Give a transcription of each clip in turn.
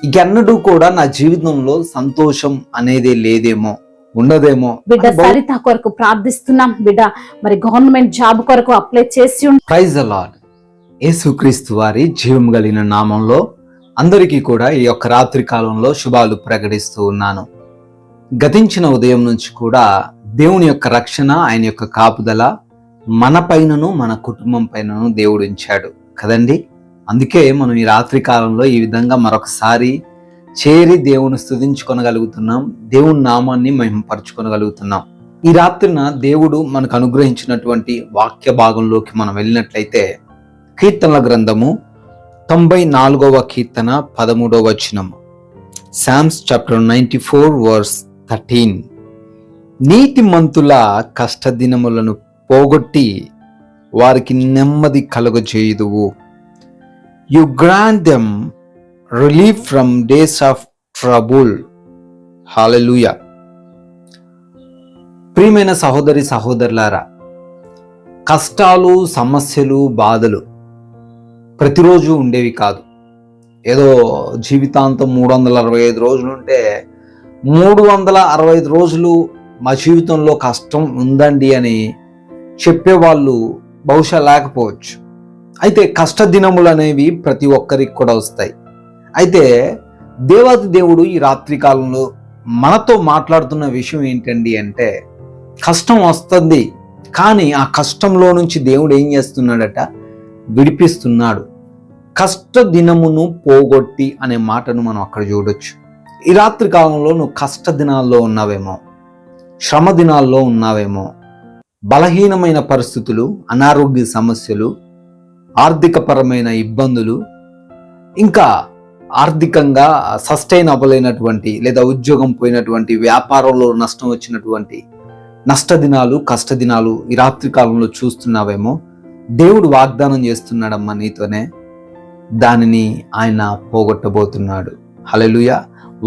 ఇకన్నడూ కూడా నా జీవితంలో సంతోషం అనేది లేదేమో, ఉండదేమో. బిడ్డ సరిత కొరకు ప్రార్థిస్తున్నాం. బిడ్డ మరి గవర్నమెంట్ జాబ్ కొరకు అప్లై చేసి ప్రైజ్ ది లార్డ్. యేసుక్రీస్తు వారి జీవం కలిగిన నామంలో అందరికీ కూడా ఈ యొక్క రాత్రి కాలంలో శుభాలు ప్రకటిస్తూ ఉన్నాను. గతించిన ఉదయం నుంచి కూడా దేవుని యొక్క రక్షణ, ఆయన యొక్క కాపుదల మన పైనను మన కుటుంబం పైనను దేవుడు ఉంచాడు కదండి. అందుకే మనం ఈ రాత్రి కాలంలో ఈ విధంగా మరొకసారి చేరి దేవుని స్తుతించుకొనగలుగుతున్నాం, దేవుని నామాన్ని మహిమపరచుకొనగలుగుతున్నాం. ఈ రాత్రిన దేవుడు మనకు అనుగ్రహించినటువంటి వాక్య భాగంలోకి మనం వెళ్ళినట్లయితే కీర్తనల గ్రంథము 94వ కీర్తన 13వ వచనము, సామ్స్ చాప్టర్ 94 వర్స్ 13. నీతిమంతుల కష్టదినములను పోగొట్టి వారికి నెమ్మది కలుగజేయుదువు. You grant them relief from days of trouble. Hallelujah. ప్రియమైన సహోదరి సహోదరులారా, కష్టాలు, సమస్యలు, బాధలు ప్రతిరోజు ఉండేవి కాదు. ఏదో జీవితాంతం 365 రోజులు ఉంటే 365 రోజులు మా జీవితంలో కష్టం ఉందండి అని చెప్పేవాళ్ళు బహుశా లేకపోవచ్చు. అయితే కష్టదినములు అనేవి ప్రతి ఒక్కరికి కూడా వస్తాయి. అయితే దేవాది దేవుడు ఈ రాత్రి కాలంలో మనతో మాట్లాడుతున్న విషయం ఏంటండి అంటే, కష్టం వస్తుంది కానీ ఆ కష్టంలో నుంచి దేవుడు ఏం చేస్తున్నాడట, విడిపిస్తున్నాడు. కష్ట దినమును పోగొట్టి అనే మాటను మనం అక్కడ చూడొచ్చు. ఈ రాత్రి కాలంలో నువ్వు కష్ట దినాల్లో ఉన్నావేమో, శ్రమ దినాల్లో ఉన్నావేమో, బలహీనమైన పరిస్థితులు, అనారోగ్య సమస్యలు, ఆర్థికపరమైన ఇబ్బందులు, ఇంకా ఆర్థికంగా సస్టైన్ అవ్వలేనటువంటి లేదా ఉద్యోగం పోయినటువంటి, వ్యాపారంలో నష్టం వచ్చినటువంటి నష్టదినాలు, కష్టదినాలు ఈ రాత్రి కాలంలో చూస్తున్నావేమో. దేవుడు వాగ్దానం చేస్తున్నాడమ్మా నీతోనే, దానిని ఆయన పోగొట్టబోతున్నాడు. హల్లెలూయా.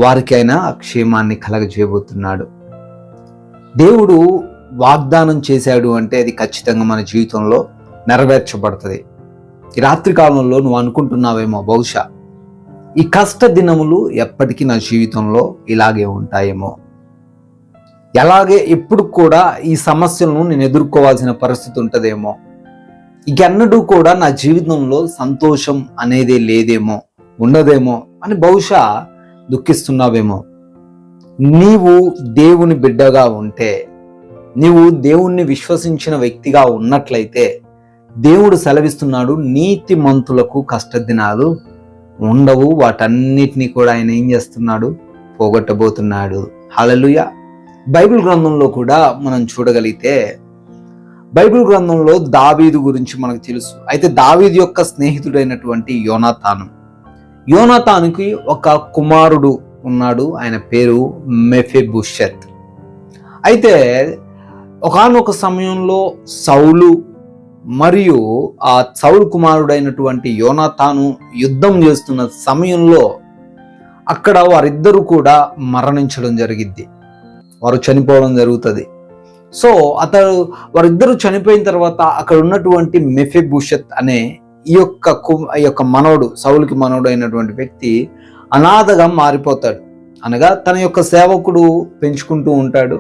వారికి ఆయన క్షేమాన్ని కలగజేయబోతున్నాడు. దేవుడు వాగ్దానం చేశాడు అంటే అది ఖచ్చితంగా మన జీవితంలో నెరవేర్చబడుతుంది. ఈ రాత్రి కాలంలో నువ్వు అనుకుంటున్నావేమో, బహుశా ఈ కష్ట దినములు ఎప్పటికీ నా జీవితంలో ఇలాగే ఉంటాయేమో, ఎలాగే ఎప్పుడు కూడా ఈ సమస్యలను నేను ఎదుర్కోవాల్సిన పరిస్థితి ఉంటుందేమో, ఇకన్నడూ కూడా నా జీవితంలో సంతోషం అనేది లేదేమో, ఉండదేమో అని బహుశా దుఃఖిస్తున్నావేమో. నీవు దేవుని బిడ్డగా ఉంటే, నీవు దేవుణ్ణి విశ్వసించిన వ్యక్తిగా ఉన్నట్లయితే దేవుడు సెలవిస్తున్నాడు, నీతిమంతులకు కష్టదినాలు ఉండవు, వాటన్నిటినీ కూడా ఆయన ఏం చేస్తున్నాడు, పోగొట్టబోతున్నాడు. హల్లెలూయా. బైబిల్ గ్రంథంలో కూడా మనం చూడగలిగితే, బైబిల్ గ్రంథంలో దావీదు గురించి మనకు తెలుసు. అయితే దావీదు యొక్క స్నేహితుడైనటువంటి యోనాతానుకి ఒక కుమారుడు ఉన్నాడు, ఆయన పేరు మెఫీబోషెత్. అయితే ఒకానొక సమయంలో సౌలు మరియు ఆ సౌలు కుమారుడైనటువంటి యోనాతాను యుద్ధం చేస్తున్న సమయంలో అక్కడ వారిద్దరూ కూడా మరణించడం జరిగిద్ది, వారు చనిపోవడం జరుగుతుంది. సో వారిద్దరూ చనిపోయిన తర్వాత అక్కడ ఉన్నటువంటి మెఫీబోషెత్ అనే ఈ యొక్క మనవడు, సౌలుకి మనవడు అయినటువంటి వ్యక్తి అనాథగా మారిపోతాడు. అనగా తన యొక్క సేవకుడు పెంచుకుంటూ ఉంటాడు.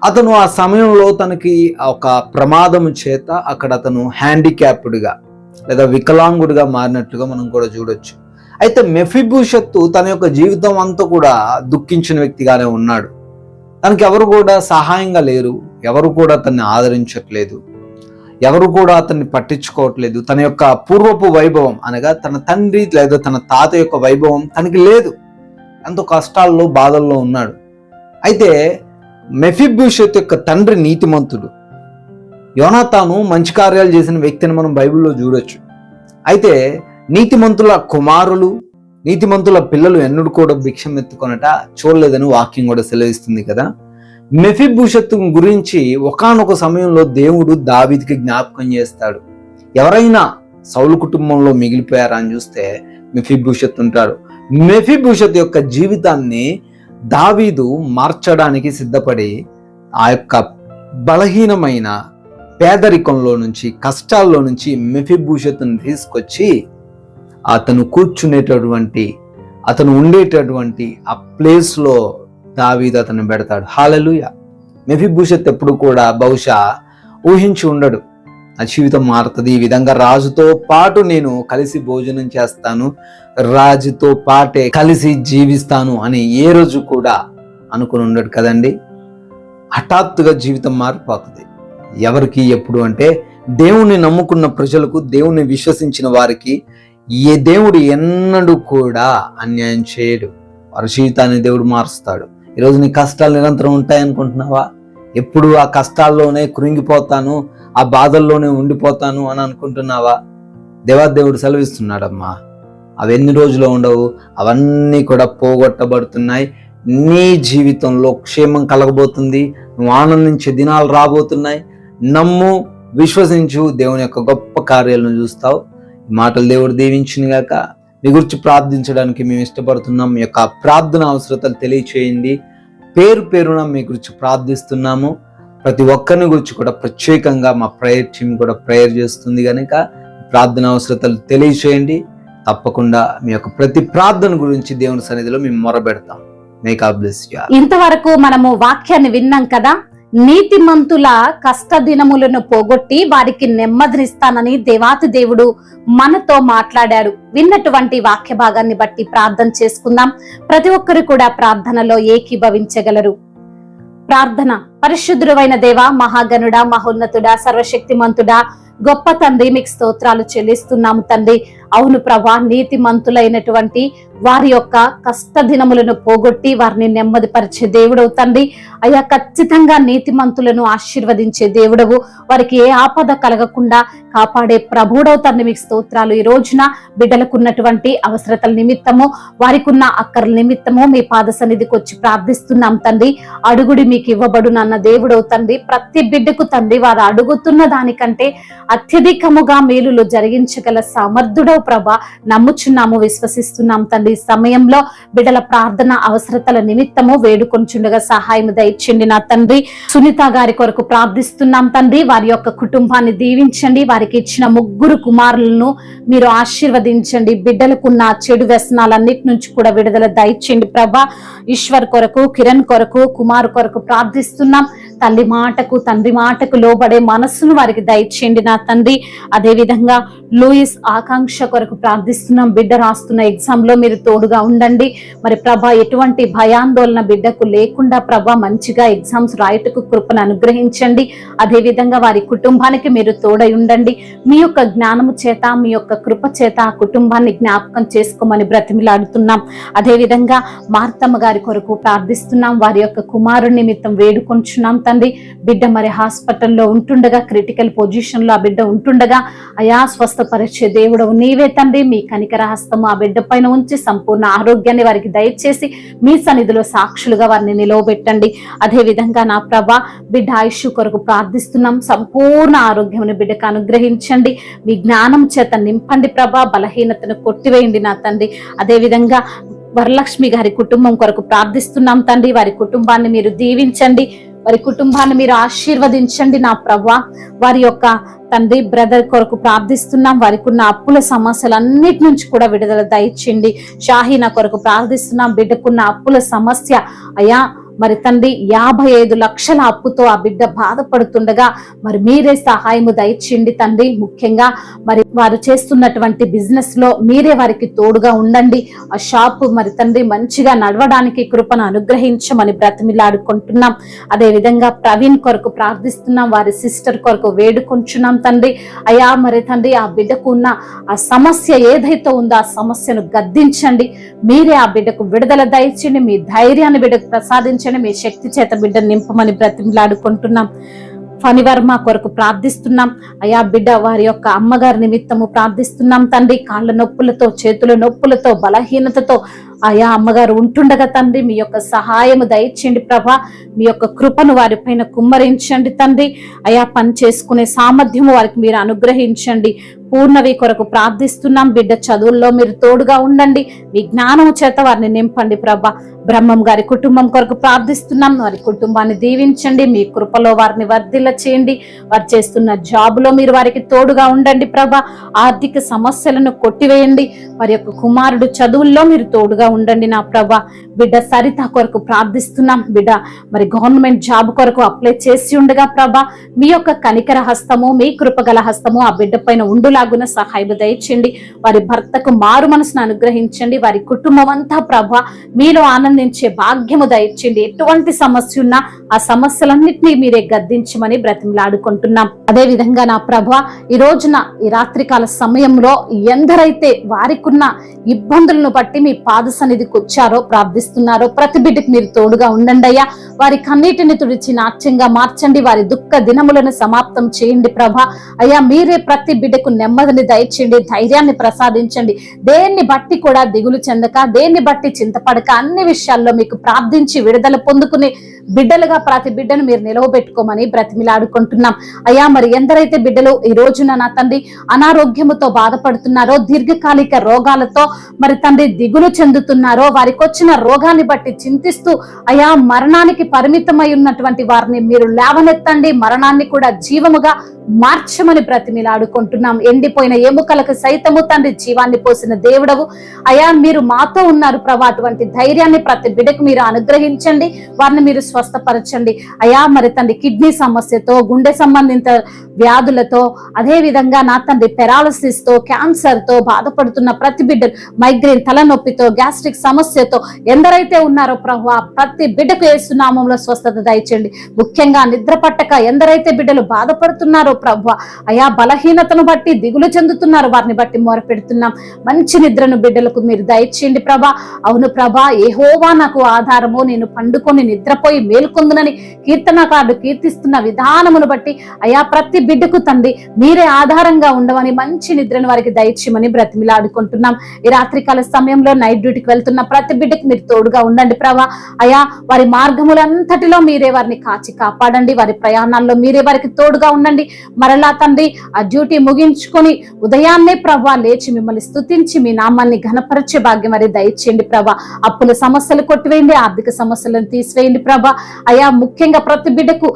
అతను ఆ సమయంలో తనకి ఒక ప్రమాదం చేత అక్కడ అతను హ్యాండిక్యాప్డ్గా లేదా వికలాంగుడిగా మారినట్లుగా మనం కూడా చూడొచ్చు. అయితే మెఫీబోషెత్ తన యొక్క జీవితం అంతా కూడా దుఃఖించిన వ్యక్తిగానే ఉన్నాడు. తనకి ఎవరు కూడా సహాయంగా లేరు, ఎవరు కూడా అతన్ని ఆదరించట్లేదు, ఎవరు కూడా అతన్ని పట్టించుకోవట్లేదు. తన యొక్క పూర్వపు వైభవం అనగా తన తండ్రి లేదా తన తాత యొక్క వైభవం తనకి లేదు. ఎంతో కష్టాల్లో, బాధల్లో ఉన్నాడు. అయితే మెఫీబోషెత్ యొక్క తండ్రి నీతిమంతుడు, యోనాతాను మంచి కార్యాలు చేసిన వ్యక్తిని మనం బైబిల్లో చూడొచ్చు. అయితే నీతిమంతుల కుమారులు, నీతిమంతుల పిల్లలు ఎన్నడూ కూడా భిక్షం ఎత్తుకొనట చూడలేదని వాక్యం కూడా సెలవిస్తుంది కదా. మెఫీబోషెత్ గురించి ఒకానొక సమయంలో దేవుడు దావీదుకి జ్ఞాపకం చేస్తాడు. ఎవరైనా సౌలు కుటుంబంలో మిగిలిపోయారా అని చూస్తే మెఫీబోషెత్ ఉంటాడు. మెఫీబోషెత్ యొక్క జీవితాన్ని దావీదు మార్చడానికి సిద్ధపడి ఆ యొక్క బలహీనమైన పేదరికంలో నుంచి, కష్టాల్లో నుంచి మెఫీబోషెత్తును తీసుకొచ్చి అతను కూర్చునేటటువంటి అతను ఉండేటటువంటి ఆ ప్లేస్లో దావీదు అతన్ని పెడతాడు. హల్లెలూయా. మెఫీబోషెత్ ఎప్పుడు కూడా బహుశా ఊహించి ఉండడు నా జీవితం మారుతుంది, ఈ విధంగా రాజుతో పాటు నేను కలిసి భోజనం చేస్తాను, రాజుతో పాటే కలిసి జీవిస్తాను అని ఏ రోజు కూడా అనుకుని ఉండడు కదండి. హఠాత్తుగా జీవితం మారిపోతుంది. ఎవరికి ఎప్పుడు అంటే దేవుణ్ణి నమ్ముకున్న ప్రజలకు, దేవుణ్ణి విశ్వసించిన వారికి ఏ దేవుడు ఎన్నడూ కూడా అన్యాయం చేయడు. వారి జీవితాన్ని దేవుడు మారుస్తాడు. ఈరోజు నీ కష్టాలు నిరంతరం ఉంటాయనుకుంటున్నావా? ఎప్పుడు ఆ కష్టాల్లోనే కృంగిపోతాను, ఆ బాధల్లోనే ఉండిపోతాను అని అనుకుంటున్నావా? దేవాదేవుడు సెలవిస్తున్నాడమ్మా, అవన్నీ రోజులు ఉండవు, అవన్నీ కూడా పోగొట్టబడుతున్నాయి. నీ జీవితంలో క్షేమం కలగబోతుంది, నువ్వు ఆనందించే దినాలు రాబోతున్నాయి. నమ్ము, విశ్వసించు, దేవుని యొక్క గొప్ప కార్యాలను చూస్తావు. ఈ మాటలు దేవుడు దీవించును గాక. మీ గురించి ప్రార్థించడానికి మేము ఇష్టపడుతున్నాం. మీ యొక్క ప్రార్థన అవసరతలు తెలియచేయండి. పేరు పేరున మీ గురించి ప్రార్థిస్తున్నాము. ప్రతి ఒక్కరిని గురించి కూడా ప్రత్యేకంగా మా ప్రేయర్ టీమ్ కూడా ప్రేయర్ చేస్తుంది కనుక ప్రార్థన అవసరతలు తెలియచేయండి. తప్పకుండా మీ యొక్క ప్రతి ప్రార్థన గురించి దేవుని సన్నిధిలో మేము మొరబెడతాం. May God bless you. ఇంతవరకు మనము వాక్యాన్ని విన్నాం కదా. నీతిమంతుల కష్ట దినములను పోగొట్టి వారికి నెమ్మదినిస్తానని దేవాతి దేవుడు మనతో మాట్లాడాడు. విన్నటువంటి వాక్య భాగాన్ని బట్టి ప్రార్థన చేసుకుందాం. ప్రతి ఒక్కరు కూడా ప్రార్థనలో ఏకీభవించగలరు. ప్రార్థన. పరిశుద్ధుడైన దేవ, మహాగణుడా, మహోన్నతుడా, సర్వశక్తిమంతుడా, గొప్ప తండ్రి, మీకు స్తోత్రాలు చెల్లిస్తున్నాము తండ్రి. అవును ప్రభా, నీతిమంతులైనటువంటి వారి యొక్క కష్ట దినములను పోగొట్టి వారిని నెమ్మదిపరిచే దేవుడవు తండ్రి. అయ్యా, ఖచ్చితంగా నీతిమంతులను ఆశీర్వదించే దేవుడవు, వారికి ఏ ఆపద కలగకుండా కాపాడే ప్రభుడవు తండ్రి. మీకు స్తోత్రాలు. ఈ రోజున బిడ్డలకున్నటువంటి అవసరతల నిమిత్తము, వారికి ఉన్న అక్కర్ల నిమిత్తము మీ పాద సన్నిధికి వచ్చి ప్రార్థిస్తున్నాం తండ్రి. అడుగుడి మీకు ఇవ్వబడునన్న దేవుడవు తండ్రి. ప్రతి బిడ్డకు తండ్రి వారు అడుగుతున్న దానికంటే అత్యధికముగా మేలులు జరిగించగల సమర్థుడవు ప్రభా. నమ్ముచున్నాము, విశ్వసిస్తున్నాం తండ్రి. సమయంలో బిడ్డల ప్రార్థన అవసరతల నిమిత్తము వేడుకొంచుండగా సహాయం దయచేయండి నా తండ్రి. సునీత గారి కొరకు ప్రార్థిస్తున్నాం తండ్రి. వారి యొక్క కుటుంబాన్ని దీవించండి. వారికి ఇచ్చిన 3 కుమారులను మీరు ఆశీర్వదించండి. బిడ్డలకున్న చెడు వ్యసనాలన్నిటి నుంచి కూడా విడుదల దయచేయండి ప్రభా. ఈశ్వర్ కొరకు, కిరణ్ కొరకు, కుమార్ కొరకు ప్రార్థిస్తున్నాం. తల్లి మాటకు, తండ్రి మాటకు లోబడే మనస్సును వారికి దయచేయండి నా తండ్రి. అదే విధంగా లూయిస్ ఆకాంక్ష కొరకు ప్రార్థిస్తున్నాం. బిడ్డ రాస్తున్న ఎగ్జామ్ లో మీరు తోడుగా ఉండండి. మరి ప్రభా, ఎటువంటి భయాందోళన బిడ్డకు లేకుండా ప్రభా మంచిగా ఎగ్జామ్స్ రాయటకు కృపను అనుగ్రహించండి. అదే విధంగా వారి కుటుంబానికి మీరు తోడై ఉండండి. మీ యొక్క జ్ఞానము చేత, మీ యొక్క కృప చేత ఆ కుటుంబాన్ని జ్ఞాపకం చేసుకోమని బ్రతిమిలాడుతున్నాం. అదే విధంగా మార్తమ్మ గారి కొరకు ప్రార్థిస్తున్నాం. వారి యొక్క కుమారుని నిమిత్తం వేడుకొంచున్నాం తండ్రి. బిడ్డ మరి హాస్పిటల్లో ఉంటుండగా, క్రిటికల్ పొజిషన్ లో ఆ బిడ్డ ఉంటుండగా అయా స్వస్థపరిచే దేవుడవు నీవే తండ్రి. మీ కనికర హస్తము ఆ బిడ్డ పైన ఉంచి సంపూర్ణ ఆరోగ్యాన్ని వారికి దయచేసి మీ సన్నిధిలో సాక్షులుగా వారిని నిలవబెట్టండి. అదే విధంగా నా ప్రభా, బిడ్డ ఆయుష్ కొరకు ప్రార్థిస్తున్నాం. సంపూర్ణ ఆరోగ్యమును బిడ్డకు అనుగ్రహించండి. మీ జ్ఞానం చేత నింపండి ప్రభా. బలహీనతను కొట్టివేయండి నా తండ్రి. అదే విధంగా వరలక్ష్మి గారి కుటుంబం కొరకు ప్రార్థిస్తున్నాం తండ్రి. వారి కుటుంబాన్ని మీరు దీవించండి. వారి కుటుంబాన్ని మీరు ఆశీర్వదించండి నా ప్రభా. వారి యొక్క తండ్రి బ్రదర్ కొరకు ప్రార్థిస్తున్నాం. వారికి ఉన్న అప్పుల సమస్యలన్నిటి నుంచి కూడా విడుదల దయచేయండి. షాహీనా కొరకు ప్రార్థిస్తున్నాం. బిడ్డకున్న అప్పుల సమస్య అయా మరి తండ్రి 55 లక్షల అప్పుతో ఆ బిడ్డ బాధపడుతుండగా మరి మీరే సహాయము దయచేయండి తండ్రి. ముఖ్యంగా మరి వారు చేస్తున్నటువంటి బిజినెస్ లో మీరే వారికి తోడుగా ఉండండి. ఆ షాపు మరి తండ్రి మంచిగా నడవడానికి కృపను అనుగ్రహించమని బ్రతిమిలాడుకుంటున్నాం. అదే విధంగా ప్రవీణ్ కొరకు ప్రార్థిస్తున్నాం. వారి సిస్టర్ కొరకు వేడుకొంచున్నాం తండ్రి. అయా మరి తండ్రి, ఆ బిడ్డకు ఉన్న ఆ సమస్య ఏదైతే ఉందో ఆ సమస్యను గద్దించండి. మీరే ఆ బిడ్డకు విడుదల దయచేయండి. మీ ధైర్యాన్ని బిడ్డకు ప్రసాదించండి. మీ శక్తి చేత బిడ్డ నింపమని బ్రతిమలాడుకుంటున్నాం. ఫణివర్మ కొరకు ప్రార్థిస్తున్నాం. అయా బిడ్డ వారి యొక్క అమ్మగారి నిమిత్తము ప్రార్థిస్తున్నాం తండ్రి. కాళ్ళ నొప్పులతో, చేతుల నొప్పులతో, బలహీనతతో అయా అమ్మగారు ఉంటుండగా తండ్రి మీ యొక్క సహాయము దయచేయండి ప్రభా. మీ యొక్క కృపను వారిపైన కుమ్మరించండి తండ్రి. అయా పని చేసుకునే సామర్థ్యము వారికి మీరు అనుగ్రహించండి. పూర్ణవి కొరకు ప్రార్థిస్తున్నాం. బిడ్డ చదువుల్లో మీరు తోడుగా ఉండండి. మీ జ్ఞానము చేత వారిని నింపండి ప్రభా. బ్రహ్మం గారి కుటుంబం కొరకు ప్రార్థిస్తున్నాం. వారి కుటుంబాన్ని దీవించండి. మీ కృపలో వారిని వర్ధిల్ల చేయండి. వారు చేస్తున్న జాబులో మీరు వారికి తోడుగా ఉండండి ప్రభా. ఆర్థిక సమస్యలను కొట్టివేయండి. వారి యొక్క కుమారుడు చదువుల్లో మీరు తోడుగా ఉండండి నా ప్రభా. బిడ్డ సరిత కొరకు ప్రార్థిస్తున్నాం. బిడ్డ మరి గవర్నమెంట్ జాబ్ కొరకు అప్లై చేసి ఉండగా ప్రభా, మీ యొక్క కనికర హస్తము, మీ కృపగల హస్తము ఆ బిడ్డ పైన ఉండులాగున సహాయం దయచేయండి. వారి భర్తకు మారు మనసును అనుగ్రహించండి. వారి కుటుంబం అంతా ప్రభా మీలో ఆనందించే భాగ్యము దయచేయండి. ఎటువంటి సమస్య ఉన్నా ఆ సమస్యలన్నింటినీ మీరే గద్దించమని బ్రతిమలాడుకుంటున్నాం. అదే విధంగా నా ప్రభా, ఈ రోజున ఈ రాత్రికాల సమయంలో ఎందరైతే వారికున్న ఇబ్బందులను బట్టి మీ పాద సన్నిధికి వచ్చారో ప్రార్థిస్తున్నారో ప్రతి బిడ్డకి మీరు తోడుగా ఉండండి అయ్యా. వారి కన్నీటిని తుడిచి నాట్యంగా మార్చండి. వారి దుఃఖ దినములను సమాప్తం చేయండి ప్రభా. అయ్యా మీరే ప్రతి బిడ్డకు నెమ్మదిని దయచేయండి, ధైర్యాన్ని ప్రసాదించండి. దేన్ని బట్టి కూడా దిగులు చెందక, దేన్ని బట్టి చింతపడక, అన్ని విషయాల్లో మీకు ప్రార్థించి విడుదల పొందుకునే బిడ్డలుగా ప్రతి బిడ్డను మీరు నిలవబెట్టుకోమని బ్రతిమిలాడుకుంటున్నాం అయ్యా. మరి ఎందరైతే బిడ్డలు ఈ రోజున నా తండ్రి అనారోగ్యముతో బాధపడుతున్నారో, దీర్ఘకాలిక రోగాలతో మరి తండ్రి దిగులు చెందుతున్నారో, వారికి వచ్చిన రోగాన్ని బట్టి చింతిస్తూ అయ్యా మరణానికి పరిమితమై ఉన్నటువంటి వారిని మీరు లేవనెత్తండి, మరణాన్ని కూడా జీవముగా మార్చమని బ్రతిమిలాడుకుంటున్నాం. ఎండిపోయిన ఎముకలకు సైతము తండ్రి జీవాన్ని పోసిన దేవుడవు అయ్యా, మీరు మాతో ఉన్నారు ప్రభా. అటువంటి ధైర్యాన్ని ప్రతి బిడ్డకు మీరు అనుగ్రహించండి, వారిని మీరు స్వస్థపరచండి అయ్యా. మరి తండ్రి కిడ్నీ సమస్యతో, గుండె సంబంధిత వ్యాధులతో, అదే విధంగా నా తండ్రి పెరాలసిస్ తో, క్యాన్సర్ తో బాధపడుతున్న ప్రతి బిడ్డలు, మైగ్రేన్ తలనొప్పితో, గ్యాస్ట్రిక్ సమస్యతో ఎందరైతే ఉన్నారో ప్రభా ప్రతి బిడ్డకు యేసు నామములో స్వస్థత దయచేయండి. ముఖ్యంగా నిద్ర పట్టక ఎందరైతే బిడ్డలు బాధపడుతున్నారో ప్రభా అయా, బలహీనతను బట్టి దిగులు చెందుతున్నారు, వారిని బట్టి మొరపెడుతున్నాం. మంచి నిద్రను బిడ్డలకు మీరు దయచేయండి ప్రభా. అవును ప్రభా, యెహోవా నాకు ఆధారము, నేను పండుకొని నిద్రపోయి మేల్కొందునని కీర్తనకారుడు కీర్తిస్తున్న విధానమును బట్టి అయా ప్రతి బిడ్డకు తండ్రి మీరే ఆధారంగా ఉండవని మంచి నిద్రను వారికి దయచేయమని బ్రతిమిలాడుకుంటున్నాం. ఈ రాత్రికాల సమయంలో నైట్ డ్యూటీకి వెళ్తున్న ప్రతి బిడ్డకి మీరు తోడుగా ఉండండి ప్రభా అయా. వారి మార్గములంతటిలో మీరే వారిని కాచి కాపాడండి, వారి ప్రయాణాల్లో మీరే వారికి తోడుగా ఉండండి. మరలా తండ్రి ఆ డ్యూటీ ముగించుకొని ఉదయాన్నే ప్రభా లేచి మిమ్మల్ని స్తుతించి మీ నామాన్ని ఘనపరిచే భాగ్యం మరి దయచేయండి ప్రభా. అప్పుల సమస్యలు కొట్టివేయండి, ఆర్థిక సమస్యలను తీసివేయండి ప్రభా అయా. ముఖ్యంగా ప్రతి బిడ్డకు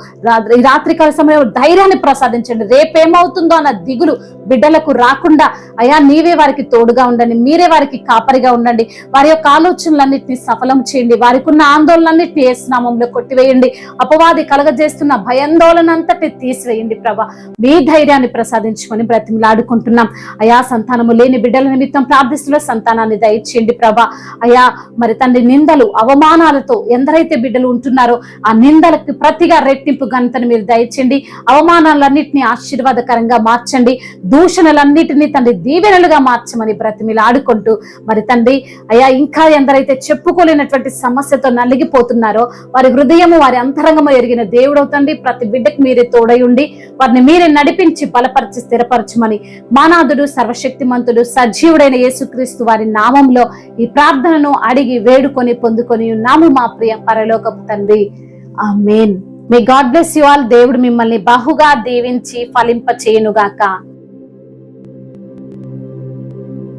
ఈ రాత్రికాల సమయంలో ధైర్యాన్ని ప్రసాదించండి. రేపేమవుతుందో అన్న దిగులు బిడ్డలకు రాకుండా అయా నీవే వారికి తోడుగా ఉండండి, మీరే వారికి కాపరిగా ఉండండి. వారి యొక్క ఆలోచనలన్నింటినీ సఫలం చేయండి, వారికి ఉన్న ఆందోళనన్నింటినీ యేసు నామములో కొట్టివేయండి. అపవాది కలగజేస్తున్న భయాందోళనంతటి తీసివేయండి ప్రభా. మీ ధైర్యాన్ని ప్రసాదించమని బ్రతిమలాడుకుంటున్నాం అయా. సంతానము లేని బిడ్డల నిమిత్తం ప్రార్థిస్తున్న సంతానాన్ని దయచేయండి ప్రభా అయా. మరి తండ్రి నిందలు అవమానాలతో ఎందరైతే బిడ్డలు ఉంటున్నారో ఆ నిందలకు ప్రతిగా రెట్టింపు ఘనతను మీరు దయచేయండి. అవమానాలన్నింటినీ ఆశీర్వాదకరంగా మార్చండి, దూషణలన్నిటినీ తండ్రి దీవెనలుగా మార్చమని బ్రతిమిలాడుకుంటూ మరి తండ్రి అయా ఇంకా ఎందరైతే చెప్పుకోలేనటువంటి సమస్యతో నలిగిపోతున్నారో వారి హృదయము, వారి అంతరంగము ఎరిగిన దేవుడవుతండి. ప్రతి బిడ్డకు మీరే తోడై ఉండి వారిని మీరే నడిపించి బలపరిచి స్థిరపరచమని మానాథుడు, సర్వశక్తిమంతుడు, సజీవుడైన యేసుక్రీస్తు వారి నామంలో ఈ ప్రార్థనను అడిగి వేడుకొని పొందుకొని ఉన్నాము మా ప్రియ పరలోకపు తండ్రి. ఆమేన్. May God bless you all. దేవుడు మిమ్మల్ని బహుగా దీవించి ఫలింప చేయునుగాక.